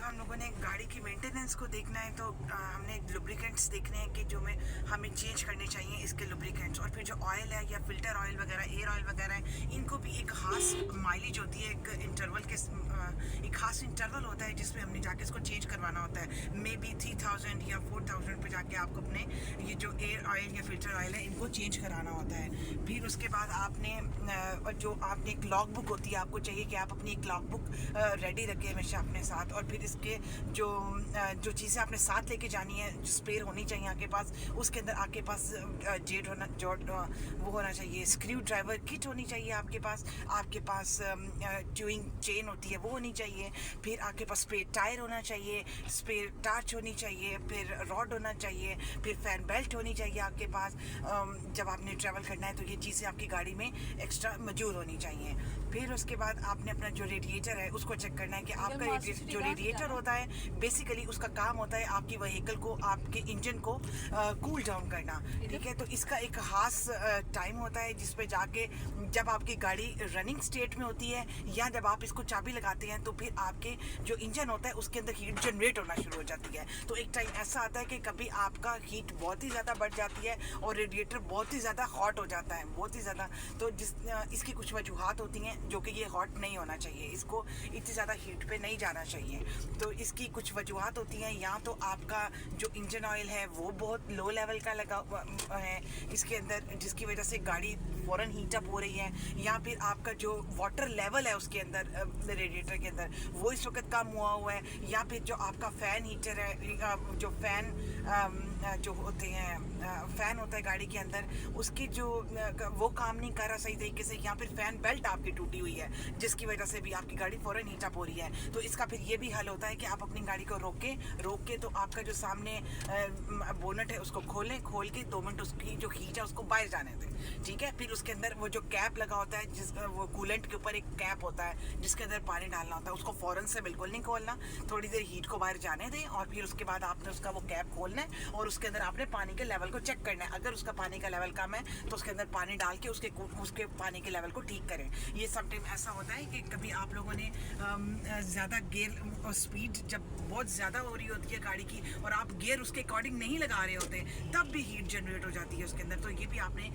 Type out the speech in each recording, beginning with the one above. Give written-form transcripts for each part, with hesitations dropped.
जब हम लोगों ने गाड़ी की मेंटेनेंस को देखना है तो हमने लुब्रिकेंट्स देखने हैं कि जो हमें चेंज करने चाहिए इसके लुब्रिकेंट्स, और फिर जो ऑयल है या फिल्टर ऑयल वगैरह, एयर ऑयल वगैरह है, इनको भी एक ख़ास माइलेज होती है, एक इंटरवल के एक ख़ास इंटरवल होता है जिसमें हमने जाके इसको चेंज करवाना होता है। मे बी 3000 या 4000 पे जाके आपको अपने ये जो एयर ऑयल या फिल्टर ऑयल है इनको चेंज कराना होता है। फिर उसके बाद आपने जो आपने एक लॉग बुक होती है, आपको चाहिए कि आप अपनी एक लॉग बुक रेडी रखें हमेशा अपने साथ। और फिर इसके जो चीज़ें आपने साथ लेके जानी है, जो स्पेयर होनी चाहिए आपके पास, उसके अंदर आपके पास जेट होना, वो होना चाहिए, स्क्रू ड्राइवर किट होनी चाहिए आपके पास ट्यूइंग चेन होती है वो होनी चाहिए, फिर आपके पास स्पेयर टायर होना चाहिए, स्पेयर टार्च होनी चाहिए, फिर रॉड होना चाहिए, फिर फैन बेल्ट होनी चाहिए आपके पास। जब आपने ट्रैवल करना है तो ये चीज़ें आपकी गाड़ी में एक्स्ट्रा मौजूद होनी चाहिए। फिर उसके बाद आपने अपना जो रेडिएटर है उसको चेक करना है कि आपका जो रेडिएटर होता है बेसिकली उसका काम होता है आपकी व्हीकल को, आपके इंजन को कूल डाउन करना, ठीक है। तो इसका एक खास टाइम होता है जिस पे जाके जब आपकी गाड़ी रनिंग स्टेट में होती है या जब आप इसको चाबी लगाते हैं तो फिर आपके जो इंजन होता है उसके अंदर हीट जनरेट होना शुरू हो जाती है। तो एक टाइम ऐसा आता है कि कभी आपका हीट बहुत ही ज़्यादा बढ़ जाती है और रेडिएटर बहुत ही ज़्यादा हॉट हो जाता है, बहुत ही ज़्यादा। तो इसकी कुछ वजूहात होती हैं जो कि ये हॉट नहीं होना चाहिए, इसको इतनी ज़्यादा हीट पे नहीं जाना चाहिए। तो इसकी कुछ वजूहात होती हैं, या तो आपका जो इंजन ऑयल है वो बहुत लो लेवल का लगा है इसके अंदर, जिसकी वजह से गाड़ी फ़ौरन हीट अप हो रही है, या फिर आपका जो वाटर लेवल है उसके अंदर रेडिएटर के अंदर वो इस वक्त कम हुआ है, या फिर जो आपका फ़ैन हीटर है, जो फ़ैन जो होते हैं, फ़ैन होता है गाड़ी के अंदर, उसकी जो वो काम नहीं कर रहा सही तरीके से, या फिर फ़ैन बेल्ट आपकी टूटी हुई है जिसकी वजह से भी आपकी गाड़ी फ़ौरन हीट अप हो रही है। तो इसका फिर ये भी हल होता है कि आप अपनी गाड़ी को रोक के तो आपका जो सामने बोनट है उसको खोल के 2 मिनट उसकी जो हीट है उसको बाहर जाने दें, ठीक है। फिर उसके अंदर वो जो कैप लगा होता है, जिसका वो कूलेंट के ऊपर एक कैप होता है जिसके अंदर पानी डालना होता है, उसको फ़ौरन से बिल्कुल नहीं खोलना, थोड़ी देर हीट को बाहर जाने दें और फिर उसके बाद आपने उसका वो कैप खोलना है और उसके अंदर आपने पानी के लेवल को चेक करना है। अगर उसका पानी का लेवल कम है तो उसके अंदर पानी डाल के उसके पानी के लेवल को ठीक करें। ये समटाइम ऐसा होता है कि कभी आप लोगों ने ज़्यादा गियर और स्पीड जब बहुत ज़्यादा हो रही होती है गाड़ी की और आप गियर उसके अकॉर्डिंग नहीं लगा रहे होते, तब भी हीट जनरेट हो जाती है उसके अंदर। तो ये भी आपने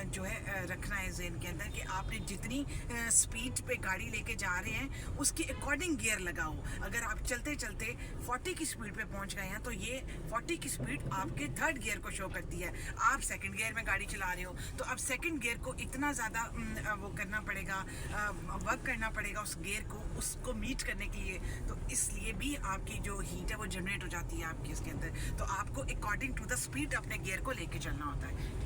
जो है रखना है ज़हन के अंदर कि आपने जितनी स्पीड पे गाड़ी लेके जा रहे हैं उसके अकॉर्डिंग गियर लगाओ। अगर आप चलते चलते 40 की स्पीड पे पहुंच गए हैं तो ये 40 की स्पीड आपके थर्ड गियर को शो करती है। आप सेकंड गियर में गाड़ी चला रहे हो तो अब सेकंड गियर को इतना ज़्यादा वो करना पड़ेगा, वर्क करना पड़ेगा उस गियर को, उसको मीट करने के लिए। तो इसलिए भी आपकी जो हीट है वो जनरेट हो जाती है आपकी इसके अंदर। तो आपको अकॉर्डिंग टू द स्पीड अपने गियर को लेके चलना होता है।